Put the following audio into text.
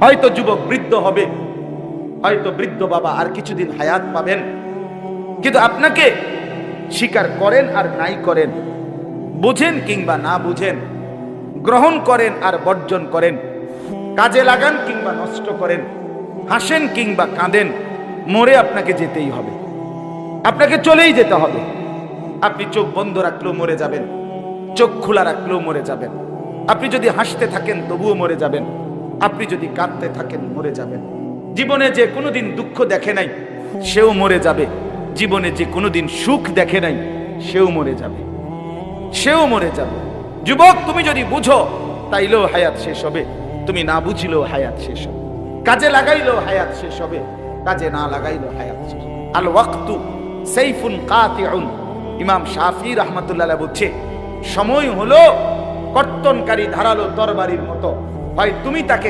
হয়তো যুবক বৃদ্ধ হবে, হয়তো বৃদ্ধ বাবা আর কিছুদিন হায়াত পাবেন, কিন্তু আপনাকে স্বীকার করেন আর নাই করেন, বুঝেন কিংবা না বুঝেন, গ্রহণ করেন আর বর্জন করেন, কাজে লাগান কিংবা নষ্ট করেন, হাসেন কিংবা কাঁদেন, মরে আপনাকে যেতেই হবে, আপনাকে চলেই যেতে হবে। আপনি চোখ বন্ধ রাখলেও মরে যাবেন, চোখ খোলা রাখলেও মরে যাবেন। আপনি যদি হাসতে থাকেন তবুও মরে যাবেন, আপনি যদি কাঁদতে থাকেন মরে যাবেন। জীবনে যে কোনোদিন দুঃখ দেখে নাই সেও মরে যাবে, জীবনে যে কোনোদিন সুখ দেখে নাই সেও মরে যাবে, সেও মরে যাবে। যুবক, তুমি যদি বুঝো তাইলেও হায়াত শেষ হবে, তুমি না বুঝিলেও হায়াত শেষ হবে, কাজে লাগাইলেও হায়াত শেষ হবে, কাজে না লাগাইলেও হায়াত শেষ। আল ওয়াক্তু সাইফুন কাতিউন, ইমাম শাফি রাহমাতুল্লাহ বলছে সময় হলো কর্তনকারী ধারালো তরবারির মতো, হয় তুমি তাকে